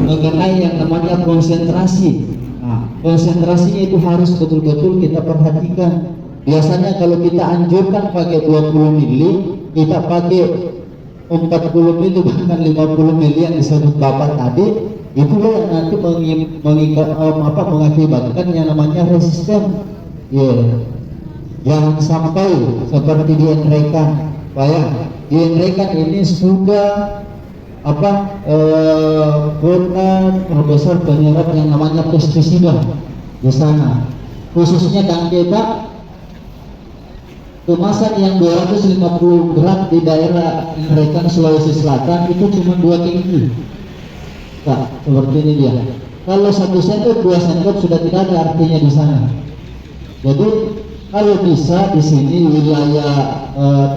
mengenai yang namanya konsentrasi. Nah, konsentrasinya itu harus betul-betul kita perhatikan. Biasanya kalau kita anjurkan pakai 20 mili, kita pakai 40 mili bahkan 50 mili yang disebut Bapak tadi, itulah yang nanti mengakibatkan yang namanya resisten. Jangan sampai seperti di Enrekan. Di Enrekan ini sudah profesor penyerap yang namanya pestisida di sana, khususnya Kangketa, kemasan yang 250 gram di daerah Enrekan Sulawesi Selatan itu cuma 2 kg. Nah, seperti ini dia. Kalau 1 sendok 2 sendok sudah tidak ada artinya di sana. Jadi kalau bisa di sini wilayah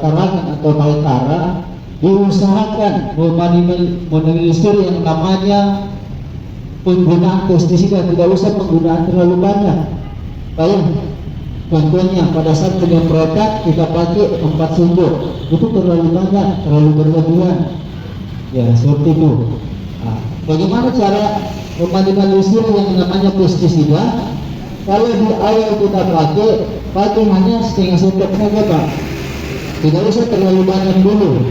Tarakan atau Kaltara diusahakan meminimalisir yang namanya penggunaan pestisida, tidak usah penggunaan terlalu banyak. Contohnya pada saat penyemprotan kita pakai 4 sendok, itu terlalu banyak, terlalu berlebihan. Ya seperti itu. Nah, bagaimana cara meminimalisir yang namanya pestisida? Kalau di awal kita pakai hanya setengah sendok saja Pak, tidak usah terlalu banyak dulu.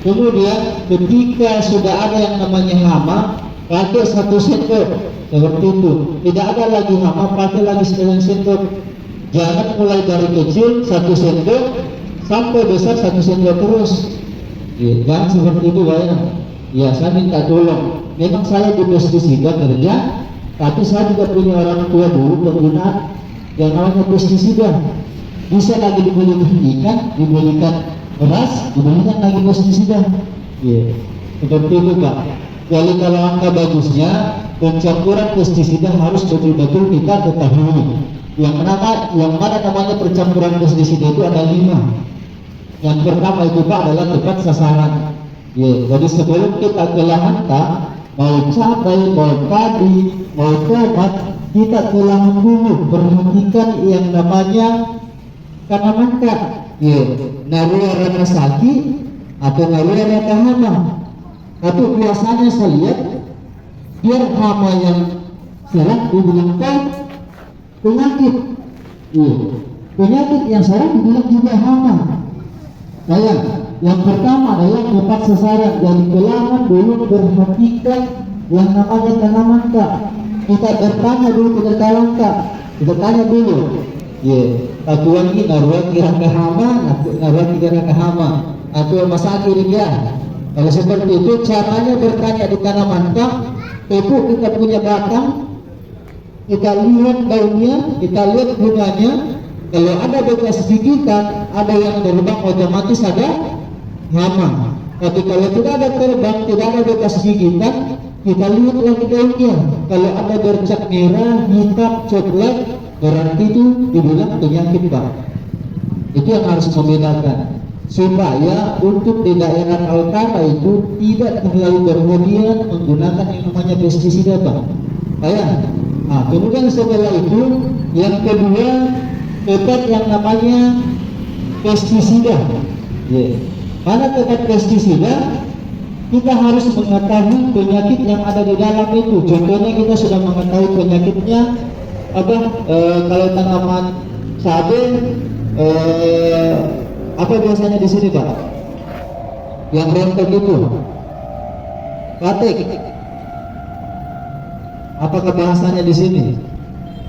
Kemudian ketika sudah ada yang namanya hama, pakai 1 sendok seperti itu. Tidak ada lagi hama, pakai lagi setengah sendok. Jangan mulai dari kecil 1 sendok sampai besar 1 sendok terus. Jangan seperti itu ya. Saya minta tolong. Memang saya di pestisida kerja, tapi saya juga punya orang tua dulu pengguna yang namanya pestisida. Bisa lagi dibelikan ikan, dibelikan beras, dibelikan lagi pestisida. Seperti itu Pak. Jadi kalau angka bagusnya, pencampuran pestisida harus betul-betul kita ketahui. Yang mana namanya percampuran pestisida itu ada 5. Yang pertama itu Pak adalah tepat sasaran. Jadi sebelum kita ke lahan mau cabai, mau padi, mau tomat, kita ke lahan dulu, perhatikan yang namanya tanaman Narua Ranasaki atau Narua Rakahama. Tapi biasanya saya lihat biar hama yang serang dibilang penyakit. Penyakit yang serang dibilang juga hama. Yang pertama adalah tepat sasaran. Jadi kelaman dulu perhatikan yang namanya tanaman Kita bertanya dulu ke kawan kita tanya dulu. Atuan ini naruh kira ke hama atau masakir dia. Kalau seperti itu caranya bertanya di tanaman itu kita punya batang, kita lihat daunnya, kita lihat bunganya. Kalau ada bekas gigitan, ada yang terbang, otomatis ada hama. Tapi kalau tidak ada terbang, tidak ada bekas gigitan, kita lihat lagi daunnya. Kalau ada bercak merah, hitam, coklat, berarti itu dibilang penyakit Pak. Itu yang harus membedakan supaya untuk di daerah Kaltara itu tidak terlalu berlebihan menggunakan yang namanya pestisida Pak. Kemudian setelah itu yang kedua tepat yang namanya pestisida. Pada tepat pestisida kita harus mengetahui penyakit yang ada di dalam itu. Contohnya kita sudah mengetahui penyakitnya kalau tanaman cabai apa biasanya di sini Pak? Yang rontok itu patek. Apakah bahasanya di sini?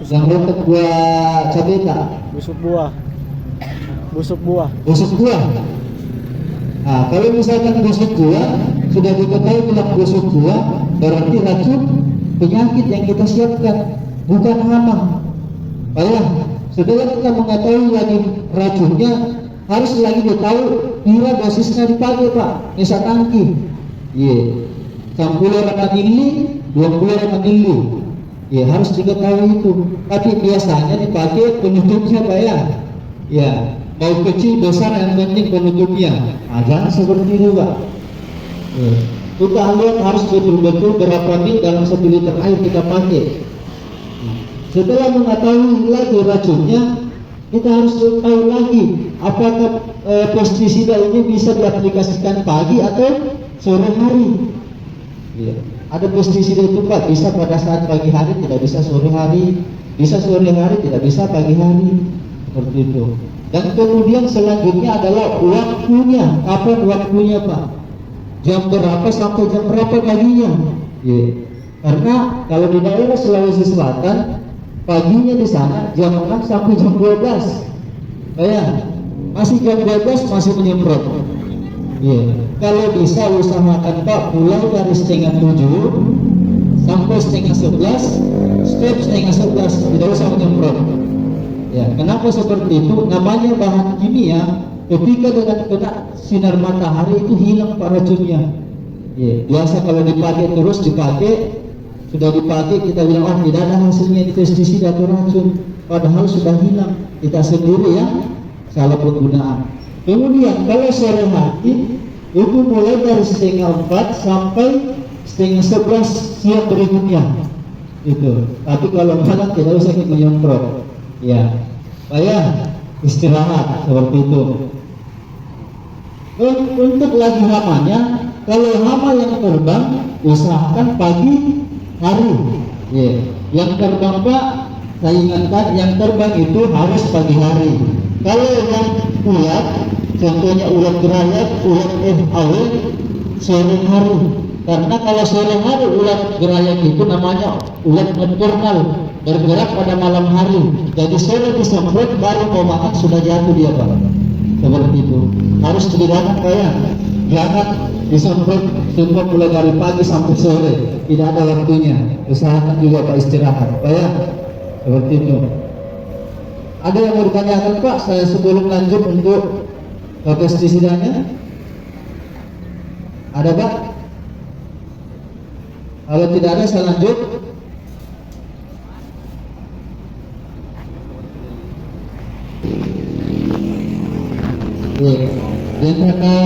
Yang rontok buah cabai tak? Busuk buah. Nah, kalau misalkan busuk buah sudah diketahui bilang busuk buah, berarti racun penyakit yang kita siapkan, bukan hama. Setelah kita mengetahui lagi racunnya, harus lagi ditahu kira dosisnya dipakai Pak. Misal tangki, 10 mili, 20 mili. Harus diketahui itu. Tapi biasanya dipakai penutupnya Pak mau kecil besar yang penting penutupnya. Jangan seperti itu Pak. Kita lihat harus betul-betul berapa mil dalam 1 liter air kita pakai. Setelah mengetahui lagi racunnya, kita harus tahu lagi apakah pestisida ini bisa diaplikasikan pagi atau sore hari. Ya. Ada pestisida itu Pak, bisa pada saat pagi hari, tidak bisa sore hari, bisa sore hari, tidak bisa pagi hari, seperti itu. Dan kemudian selanjutnya adalah waktunya, kapan waktunya Pak? Jam berapa sampai jam berapa paginya? Ya. Karena kalau di daerah Sulawesi Selatan, paginya di sana jam 6 sampai jam 12. Masih jam 12 masih menyemprot. Yeah. Kalau bisa usahakan Pak mulai dari setengah 7 sampai setengah 11, step setengah 11 tidak usah menyemprot. Ya, kenapa seperti itu? Namanya bahan kimia, ketika dengan kena sinar matahari itu hilang Pak racunnya. Yeah. Biasa kalau dipakai terus sudah dipakai kita bilang oh tidak ada hasilnya di pestisida atau racun, padahal sudah hilang. Kita sendiri yang salah penggunaan. Kemudian kalau sore hari itu mulai dari setengah 4 sampai setengah 11 siang berikutnya itu. Tapi kalau malam tidak usah kita menyemprot. Ya, istirahat seperti itu. Untuk lagi hamanya, kalau hama yang terbang usahakan pagi hari. Ya, yang terbang Pak, saya ingatkan yang terbang itu harus pagi hari. Kalau yang ulat, contohnya ulat gerayat, ulat awet, sore hari. Karena kalau sore hari ulat gerayat itu namanya ulat nocturnal, bergerak pada malam hari. Jadi sore disemprot baru mau makan sudah jatuh dia Pak. Seperti itu. Harus dibedakan kayak jangan disemprot semprot mulai dari pagi sampai sore. Tidak ada waktunya. Usahakan juga Pak istirahat. Seperti itu. Ada yang mau ditanyakan Pak? Saya sebelum lanjut untuk pestisidanya. Ada Pak? Kalau tidak ada saya lanjut. Dia kata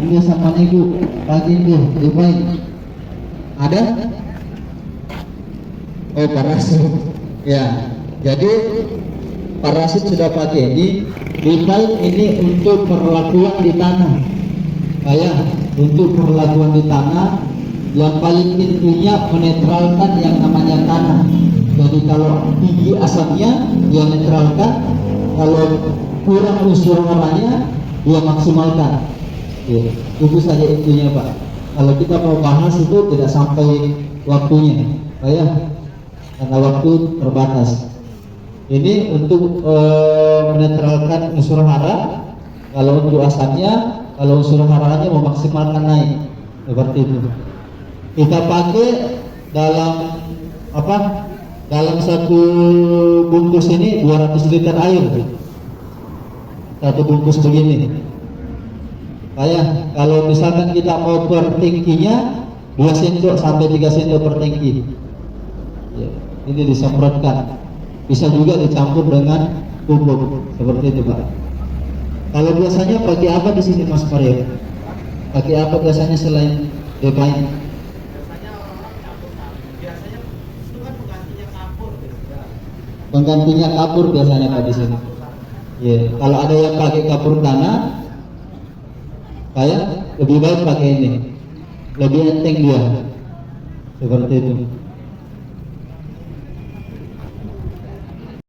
ini sama ibu pagi ini lebih baik. Ada? Oh parasit. Ya. Jadi parasit sudah pakai ini untuk perlakuan di tanah. Untuk perlakuan di tanah yang paling intinya menetralkan yang namanya tanah. Jadi kalau tinggi asamnya dia netralkan, kalau kurang unsur haranya dia maksimalkan. Itu saja intinya Pak. Kalau kita mau bahas itu tidak sampai waktunya, karena waktu terbatas. Ini untuk menetralkan unsur hara. Kalau untuk asamnya, kalau unsur haranya memaksimalkan naik, seperti itu. Kita pakai dalam dalam satu bungkus ini 200 liter air. Satu bungkus begini. Kalau misalkan kita mau per tangkinya 2 sendok sampai 3 sendok per tangki. Ya, ini disemprotkan. Bisa juga dicampur dengan pupuk seperti itu Pak. Kalau biasanya pakai apa di sini Mas Mario? Pakai apa biasanya selain DPI? Penggantinya kapur biasanya Pak di sini. Ya, kalau ada yang pakai kapur tanah, lebih baik pakai ini, lebih enteng dia, seperti itu.